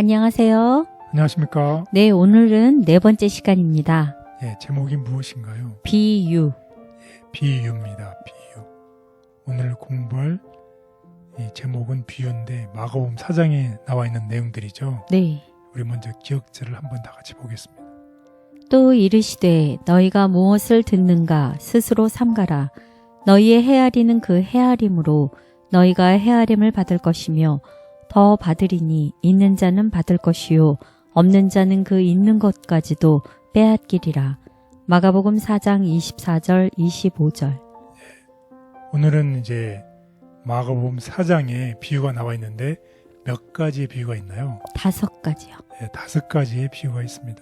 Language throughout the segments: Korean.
안녕하세요. 안녕하십니까? 네, 오늘은 네 번째 시간입니다. 예, 제목이 무엇인가요? 비유. 비유입니다. 비유. 오늘 공부할 이 제목은 비유인데 마가복음 4장에 나와 있는 내용들이죠. 네. 우리 먼저 기억절을 한번 다 같이 보겠습니다. 또 이르시되 너희가 무엇을 듣는가 스스로 삼가라. 너희의 헤아리는 그 헤아림으로 너희가 헤아림을 받을 것이며 더 받으리니 있는 자는 받을 것이요 없는 자는 그 있는 것까지도 빼앗기리라. 마가복음 4장 24절 25절. 오늘은 이제 마가복음 4장에 비유가 나와 있는데 몇 가지의 비유가 있나요? 5가지요. 예, 5가지의 비유가 있습니다.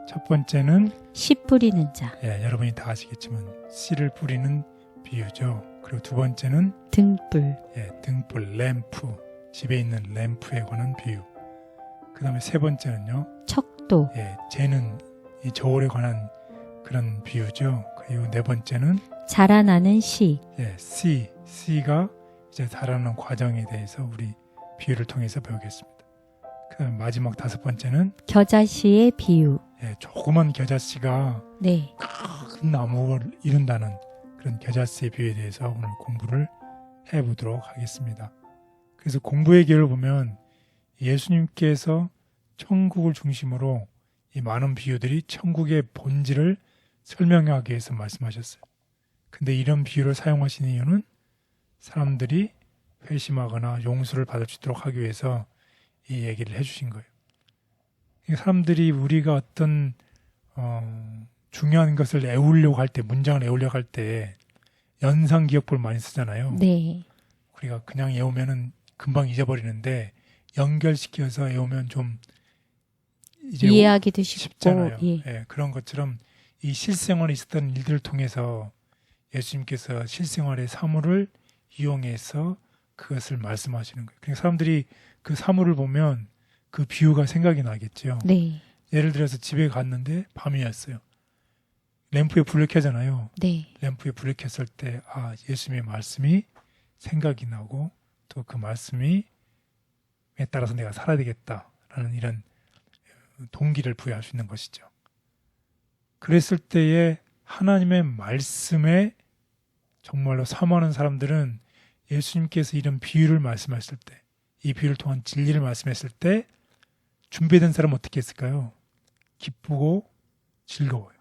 첫 번째는 씨 뿌리는 자. 예, 여러분이 다 아시겠지만 씨를 뿌리는 비유죠. 그리고 두 번째는 등불. 예, 등불, 램프, 집에 있는 램프에 관한 비유. 그 다음에 세 번째는요, 척도. 예, 재는 이 저울에 관한 그런 비유죠. 그리고 네 번째는 자라나는 씨. 예, 씨가 이제 자라는 과정에 대해서 우리 비유를 통해서 배우겠습니다. 그 다음에 마지막 5번째는 겨자씨의 비유. 예, 조그만 겨자씨가 네. 큰 나무를 이룬다는 그런 겨자씨의 비유에 대해서 오늘 공부를 해보도록 하겠습니다. 그래서 공부의 길을 보면 예수님께서 천국을 중심으로 이 많은 비유들이 천국의 본질을 설명하기 위해서 말씀하셨어요. 근데 이런 비유를 사용하신 이유는 사람들이 회심하거나 용서를 받을 수 있도록 하기 위해서 이 얘기를 해주신 거예요. 사람들이 우리가 어떤 중요한 것을 애우려고 할 때, 문장을 애우려고 할 때 연상기억법을 많이 쓰잖아요. 네. 우리가 그냥 외우면은 금방 잊어버리는데 연결시켜서 외우면 좀 이제 이해하기도 쉽고. 쉽잖아요. 예. 예, 그런 것처럼 이 실생활에 있었던 일들을 통해서 예수님께서 실생활의 사물을 이용해서 그것을 말씀하시는 거예요. 그러니까 사람들이 그 사물을 보면 그 비유가 생각이 나겠죠. 네. 예를 들어서 집에 갔는데 밤이었어요. 램프에 불을 켜잖아요. 네. 램프에 불을 켰을 때 예수님의 말씀이 생각이 나고 또 그 말씀이 에 따라서 내가 살아야 되겠다라는 이런 동기를 부여할 수 있는 것이죠. 그랬을 때에 하나님의 말씀에 정말로 사모하는 사람들은 예수님께서 이런 비유를 말씀하실 때, 이 비유를 통한 진리를 말씀했을 때 준비된 사람은 어떻게 했을까요? 기쁘고 즐거워요.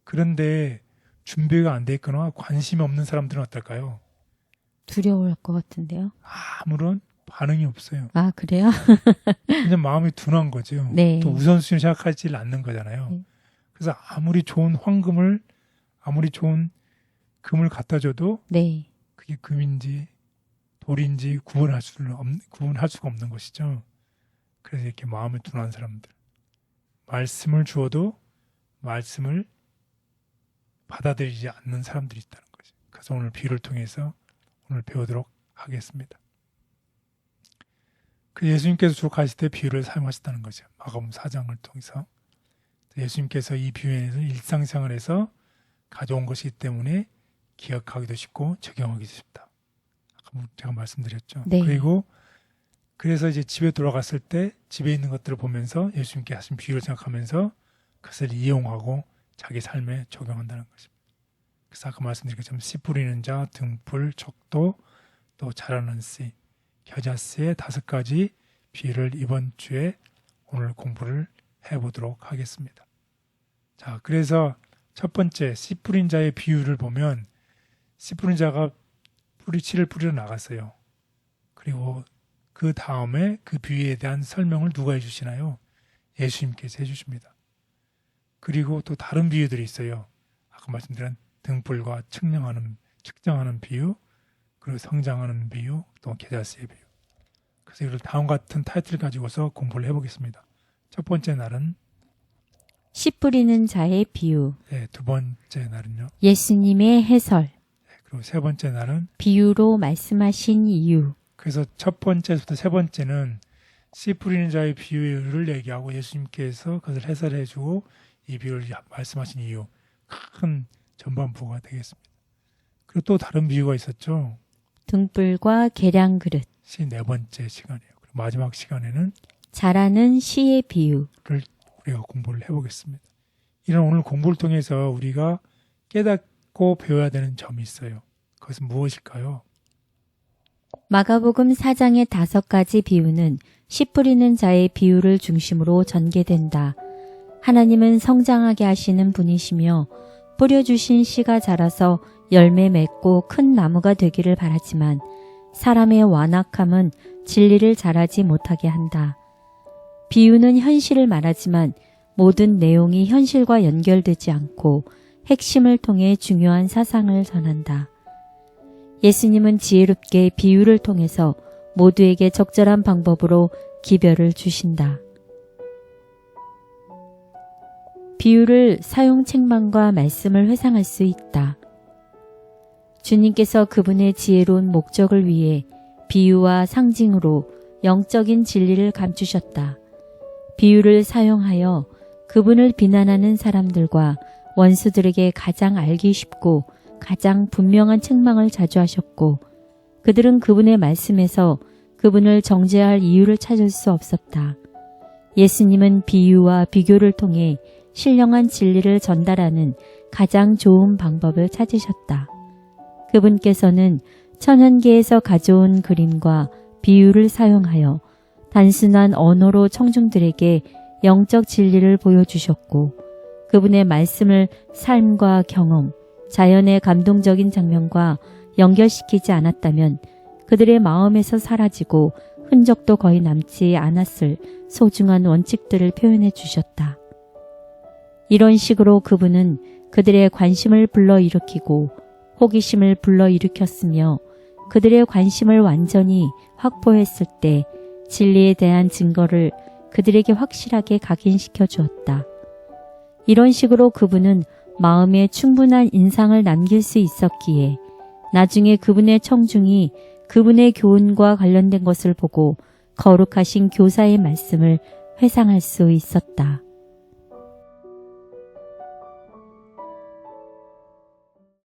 그런데 준비가 안 돼 있거나 관심이 없는 사람들은 어떨까요? 두려울 것 같은데요. 아무런 반응이 없어요. 아, 그래요? 그냥 마음이 둔한 거죠. 네. 또 우선순위를 생각하지 않는 거잖아요. 네. 그래서 아무리 좋은 황금을, 아무리 좋은 금을 갖다 줘도 네. 그게 금인지 돌인지 구분할 수가 없는 것이죠. 그래서 이렇게 마음이 둔한 사람들. 말씀을 주어도 말씀을 받아들이지 않는 사람들이 있다는 거죠. 그래서 오늘 비유를 통해서 오늘 배우도록 하겠습니다. 그 예수님께서 주로 가실 때 비유를 사용하셨다는 거죠. 마가복음 4장을 통해서. 예수님께서 이 비유에서 일상생활에서 가져온 것이기 때문에 기억하기도 쉽고 적용하기도 쉽다. 아까 제가 말씀드렸죠. 네. 그리고 그래서 이제 집에 돌아갔을 때 집에 있는 것들을 보면서 예수님께 하신 비유를 생각하면서 그것을 이용하고 자기 삶에 적용한다는 것입니다. 그래서 아까 말씀드린 것처럼 씨 뿌리는 자, 등불, 척도, 또 자라는 씨, 겨자씨의 5가지 비유를 이번 주에 오늘 공부를 해보도록 하겠습니다. 자, 그래서 첫 번째 씨 뿌린 자의 비유를 보면 씨 뿌린 자가 씨를 뿌리러 나갔어요. 그리고 그 다음에 그 비유에 대한 설명을 누가 해주시나요? 예수님께서 해주십니다. 그리고 또 다른 비유들이 있어요. 아까 말씀드린 등불과 측정하는 비유, 그리고 성장하는 비유, 또 겨자씨의 비유. 그래서 이걸 다음 같은 타이틀을 가지고서 공부를 해보겠습니다. 첫 번째 날은 씨 뿌리는 자의 비유. 네, 두 번째 날은요. 예수님의 해설. 네, 그리고 세 번째 날은 비유로 말씀하신 이유. 그래서 첫 번째부터 세 번째는 씨 뿌리는 자의 비유를 얘기하고 예수님께서 그것을 해설해주고 이 비유를 말씀하신 이유, 큰 전반부가 되겠습니다. 그리고 또 다른 비유가 있었죠. 등불과 계량 그릇. 네 번째 시간이에요. 그리고 마지막 시간에는 잘하는 시의 비유. 우리가 공부를 해보겠습니다. 이런 오늘 공부를 통해서 우리가 깨닫고 배워야 되는 점이 있어요. 그것은 무엇일까요? 마가복음 4장의 5가지 비유는 씨 뿌리는 자의 비유를 중심으로 전개된다. 하나님은 성장하게 하시는 분이시며 뿌려주신 씨가 자라서 열매 맺고 큰 나무가 되기를 바라지만 사람의 완악함은 진리를 자라지 못하게 한다. 비유는 현실을 말하지만 모든 내용이 현실과 연결되지 않고 핵심을 통해 중요한 사상을 전한다. 예수님은 지혜롭게 비유를 통해서 모두에게 적절한 방법으로 기별을 주신다. 비유를 사용 책망과 말씀을 회상할 수 있다. 주님께서 그분의 지혜로운 목적을 위해 비유와 상징으로 영적인 진리를 감추셨다. 비유를 사용하여 그분을 비난하는 사람들과 원수들에게 가장 알기 쉽고 가장 분명한 책망을 자주 하셨고 그들은 그분의 말씀에서 그분을 정죄할 이유를 찾을 수 없었다. 예수님은 비유와 비교를 통해 신령한 진리를 전달하는 가장 좋은 방법을 찾으셨다. 그분께서는 천연계에서 가져온 그림과 비유를 사용하여 단순한 언어로 청중들에게 영적 진리를 보여주셨고 그분의 말씀을 삶과 경험, 자연의 감동적인 장면과 연결시키지 않았다면 그들의 마음에서 사라지고 흔적도 거의 남지 않았을 소중한 원칙들을 표현해 주셨다. 이런 식으로 그분은 그들의 관심을 불러일으키고 호기심을 불러일으켰으며 그들의 관심을 완전히 확보했을 때 진리에 대한 증거를 그들에게 확실하게 각인시켜 주었다. 이런 식으로 그분은 마음에 충분한 인상을 남길 수 있었기에 나중에 그분의 청중이 그분의 교훈과 관련된 것을 보고 거룩하신 교사의 말씀을 회상할 수 있었다.